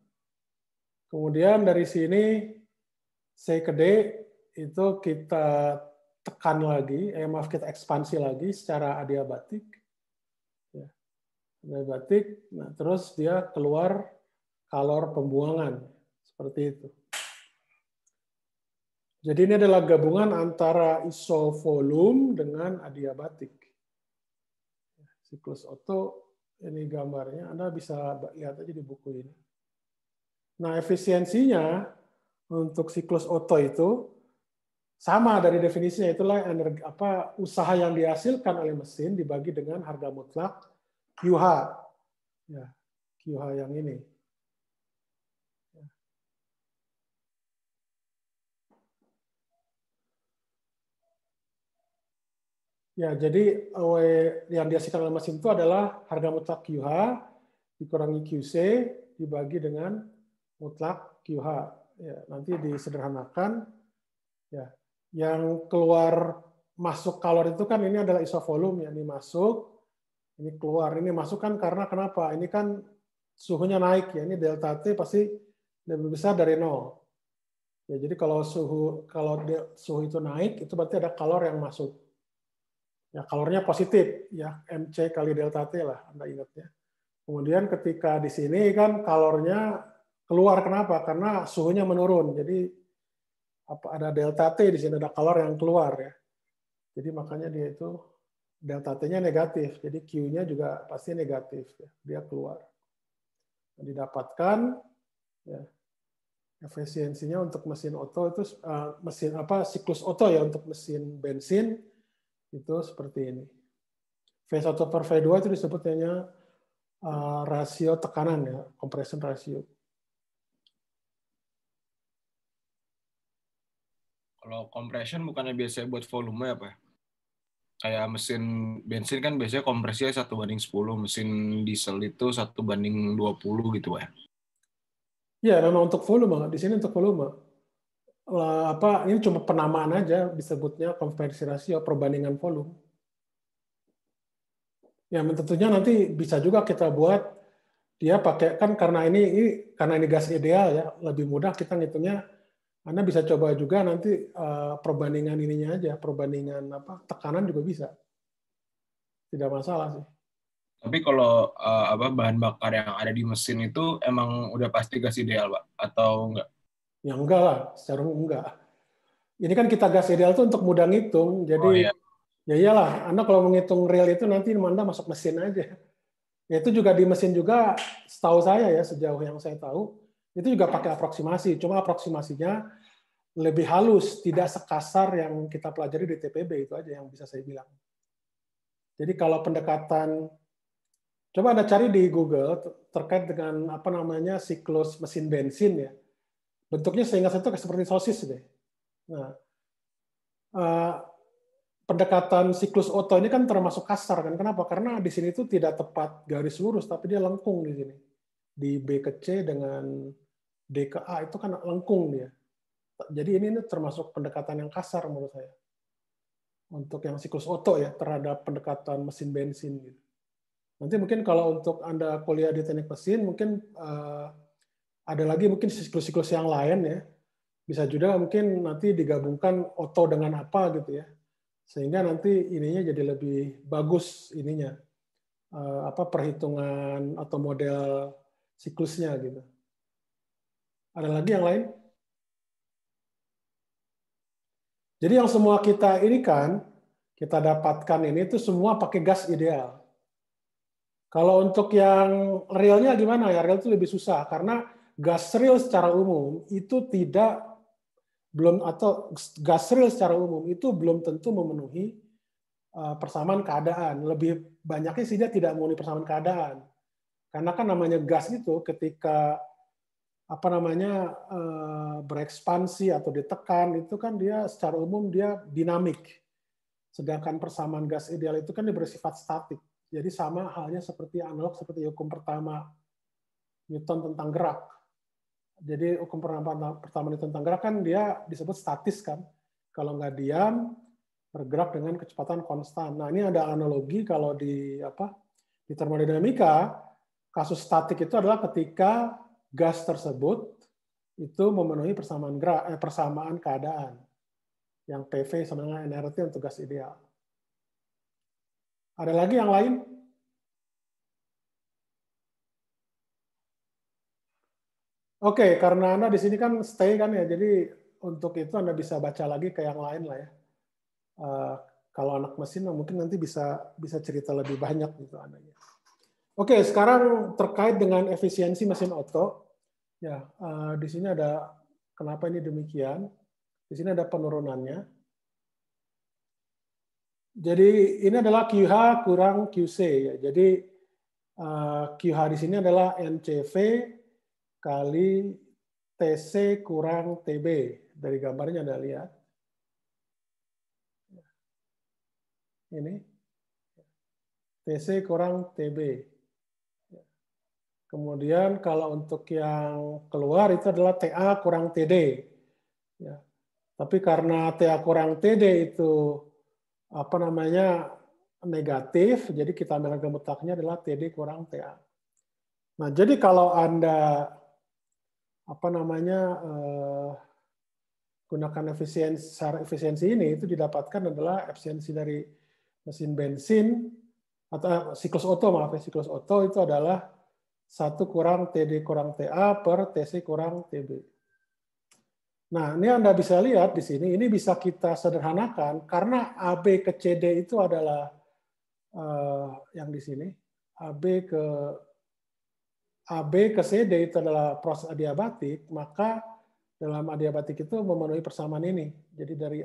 Kemudian dari sini C ke D itu kita tekan lagi, kita ekspansi lagi secara adiabatik. Ya, adiabatik, nah terus dia keluar kalor pembuangan seperti itu. Jadi ini adalah gabungan antara isovolume dengan adiabatik. Siklus Otto, ini gambarnya, Anda bisa lihat aja di buku ini. Nah, efisiensinya untuk siklus Otto itu sama dari definisinya, itulah energi apa usaha yang dihasilkan oleh mesin dibagi dengan harga mutlak QH. Ya, QH yang ini. Ya, jadi yang dihasilkan oleh mesin itu adalah harga mutlak QH dikurangi QC dibagi dengan mutlak QH. Ya, nanti disederhanakan. Ya, yang keluar masuk kalor itu kan ini adalah isovolume, yang ini masuk, ini keluar, ini masuk kan karena kenapa? Ini kan suhunya naik ya, ini delta T pasti lebih besar dari 0. Ya, jadi kalau suhu itu naik, itu berarti ada kalor yang masuk. Ya, kalornya positif, ya MC kali delta T lah, Anda ingatnya. Kemudian ketika di sini kan kalornya keluar, kenapa? Karena suhunya menurun. Jadi ada delta T di sini, ada kalor yang keluar ya. Jadi makanya dia itu delta T-nya negatif. Jadi Q-nya juga pasti negatif ya. Dia keluar. Didapatkan ya, efisiensinya untuk mesin Otto itu mesin apa siklus Otto ya untuk mesin bensin itu seperti ini. V1 per V2 itu disebutnya rasio tekanan ya, compression ratio. Kalau compression bukannya biasanya buat volume ya, Pak? Kayak mesin bensin kan biasanya kompresinya 1:10, mesin diesel itu 1:20 gitu, Pak. Ya, memang untuk volume, di sini untuk volume. Ini cuma penamaan aja disebutnya konversi rasio perbandingan volume. Ya, tentunya nanti bisa juga kita buat dia pakai, kan karena ini gas ideal ya, lebih mudah kita ngitungnya. Anda bisa coba juga nanti perbandingan ininya aja, perbandingan tekanan juga bisa. Tidak masalah sih. Tapi kalau bahan bakar yang ada di mesin itu emang udah pasti gas ideal, Pak? Atau enggak? Ya enggak lah, secara umum enggak. Ini kan kita gas ideal itu untuk mudah ngitung, jadi Oh, iya. ya iyalah, Anda kalau menghitung real itu nanti Anda masuk mesin aja. Ya itu juga di mesin juga, setahu saya ya, sejauh yang saya tahu, itu juga pakai aproksimasi. Cuma aproksimasinya lebih halus, tidak sekasar yang kita pelajari di TPB, itu aja yang bisa saya bilang. Jadi kalau pendekatan, coba Anda cari di Google terkait dengan siklus mesin bensin ya. Bentuknya seingat saya itu seperti sosis deh. Nah, pendekatan siklus Otto ini kan termasuk kasar kan? Kenapa? Karena di sini itu tidak tepat garis lurus, tapi dia lengkung di sini. Di B ke C dengan D ke A itu kan lengkung dia. Jadi ini termasuk pendekatan yang kasar menurut saya. Untuk yang siklus Otto ya, terhadap pendekatan mesin bensin gitu. Nanti mungkin kalau untuk Anda kuliah di teknik mesin, mungkin ada lagi mungkin siklus-siklus yang lain ya. Bisa juga mungkin nanti digabungkan Otto dengan apa gitu ya. Sehingga nanti ininya jadi lebih bagus ininya. Perhitungan atau model siklusnya gitu. Ada lagi yang lain? Jadi yang semua kita ini kan, kita dapatkan ini itu semua pakai gas ideal. Kalau untuk yang realnya gimana ya? Real itu lebih susah karena gas real secara umum itu gas real secara umum itu belum tentu memenuhi persamaan keadaan. Lebih banyaknya sih dia tidak memenuhi persamaan keadaan. Karena kan namanya gas itu ketika berekspansi atau ditekan itu kan dia secara umum dia dinamik. Sedangkan persamaan gas ideal itu kan dia bersifat statik. Jadi sama halnya seperti analog seperti hukum pertama Newton tentang gerak. Jadi hukum pertama Newton tentang gerak kan dia disebut statis kan. Kalau nggak diam bergerak dengan kecepatan konstan. Nah, ini ada analogi kalau di termodinamika, kasus statik itu adalah ketika gas tersebut itu memenuhi persamaan keadaan. Yang PV sama dengan nRT untuk gas ideal. Ada lagi yang lain? Oke, karena Anda di sini kan stay kan ya, jadi untuk itu Anda bisa baca lagi ke yang lain lah ya. Kalau anak mesin mungkin nanti bisa cerita lebih banyak gitu Andanya. Oke, sekarang terkait dengan efisiensi mesin Otto. Ya, di sini ada kenapa ini demikian. Di sini ada penurunannya. Jadi ini adalah QH kurang QC ya. Jadi QH di sini adalah NCV kali TC kurang TB. Dari gambarnya Anda lihat. Ini TC kurang TB. Kemudian kalau untuk yang keluar itu adalah TA kurang TD. Ya. Tapi karena TA kurang TD itu negatif, jadi kita ambil harga mutlaknya adalah TD kurang TA. Nah, jadi kalau Anda gunakan efisiensi ini itu didapatkan adalah efisiensi dari mesin bensin atau siklus Otto, siklus Otto itu adalah 1 kurang TD kurang TA per TC kurang TB. Nah, ini Anda bisa lihat di sini, ini bisa kita sederhanakan karena AB ke CD itu adalah yang di sini, AB ke CD itu adalah proses adiabatik, maka dalam adiabatik itu memenuhi persamaan ini. Jadi dari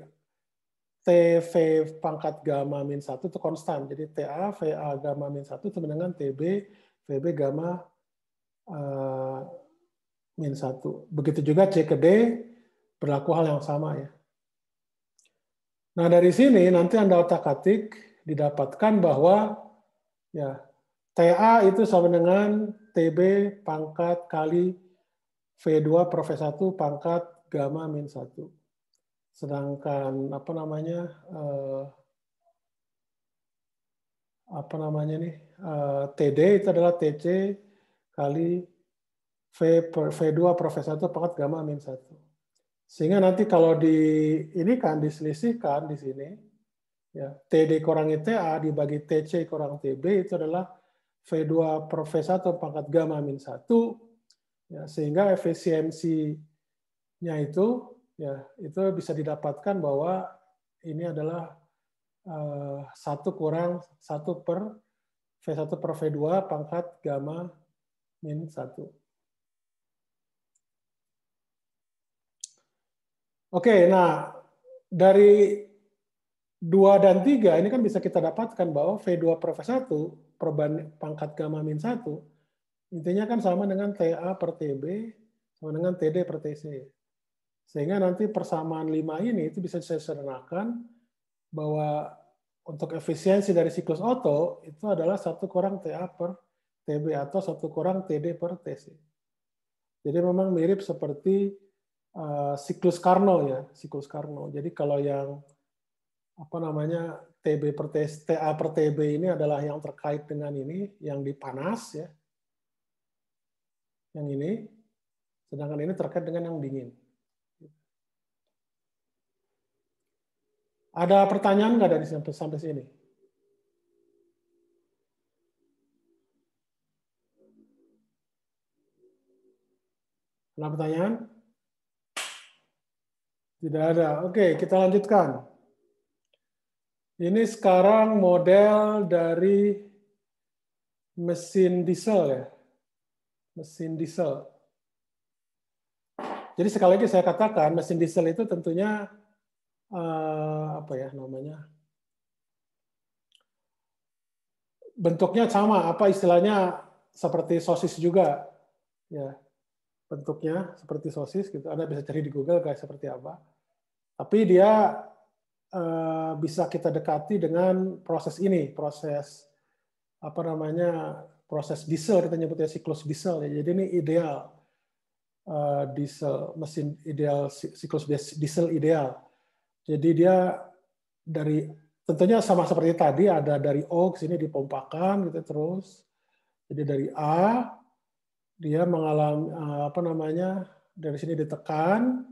TV pangkat gamma min 1 itu konstan. Jadi TA, VA gamma min 1 sama dengan TB, VB gamma min 1. Begitu juga C ke D, berlaku hal yang sama ya. Nah, dari sini nanti Anda otak-atik didapatkan bahwa ya TA itu sama dengan TB pangkat kali V2 per V1 pangkat gamma min 1. Sedangkan apa namanya nih, TD itu adalah TC kali V2 per V1 pangkat gamma min 1. Sehingga nanti kalau ini kan diselisihkan di sini, ya, TD kurangi TA dibagi TC kurang TB itu adalah V2 per V1 pangkat gamma min 1, ya, sehingga efisiensinya itu, ya, itu bisa didapatkan bahwa ini adalah 1 kurang 1 per V1 per V2 pangkat gamma min 1. Oke, nah dari 2 dan 3 ini kan bisa kita dapatkan bahwa V2 per V1 per pangkat gamma min 1 intinya kan sama dengan TA per TB sama dengan TD per TC. Sehingga nanti persamaan 5 ini itu bisa saya sederhanakan bahwa untuk efisiensi dari siklus Otto itu adalah 1 kurang TA per TB atau 1 kurang TD per TC. Jadi memang mirip seperti siklus Carnot ya, siklus Carnot. Jadi kalau yang apa namanya TB per TC, TA per TB ini adalah yang terkait dengan ini, yang dipanas ya, yang ini, sedangkan ini terkait dengan yang dingin. Ada pertanyaan nggak dari sampai sini? Ada pertanyaan? Tidak ada. Oke, kita lanjutkan. Ini sekarang model dari mesin diesel ya. Mesin diesel. Jadi sekali lagi saya katakan mesin diesel itu tentunya apa ya namanya? Bentuknya sama, apa istilahnya seperti sosis juga. Ya. Bentuknya seperti sosis gitu. Anda bisa cari di Google guys seperti apa. Tapi dia bisa kita dekati dengan proses ini, proses apa namanya, proses diesel kita nyebutnya siklus diesel ya. Jadi ini ideal diesel, mesin ideal, siklus diesel ideal. Jadi dia dari tentunya sama seperti tadi, ada dari O ke sini dipompakan gitu terus. Jadi dari A dia mengalami apa namanya, dari sini ditekan,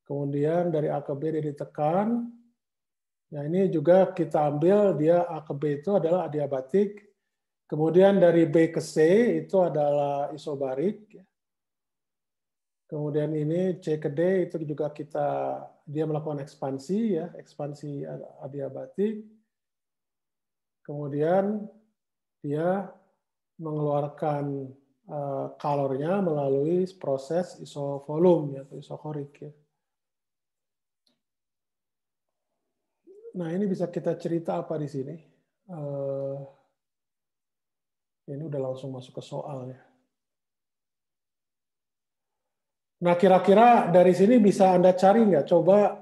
kemudian dari A ke B dia ditekan. Ya, ini juga kita ambil dia A ke B itu adalah adiabatik. Kemudian dari B ke C itu adalah isobarik. Kemudian ini C ke D itu juga dia melakukan ekspansi ya, ekspansi adiabatik. Kemudian dia mengeluarkan kalornya melalui proses isovolum ya, atau isokorik ya. Nah, ini bisa kita cerita apa di sini? Ini udah langsung masuk ke soal ya. Nah, kira-kira dari sini bisa Anda cari nggak? Coba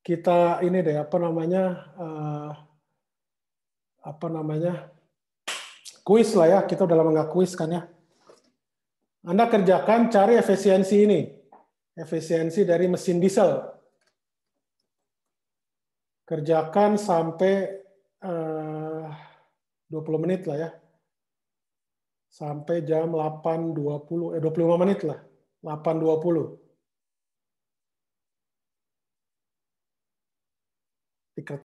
kita ini deh, apa namanya, kuis lah ya. Kita udah lama nggak kuis kan ya. Anda kerjakan cari efisiensi ini. Efisiensi dari mesin diesel. Kerjakan sampai 20 menit lah ya. Sampai jam 8.20, 25 menit lah. 8.20.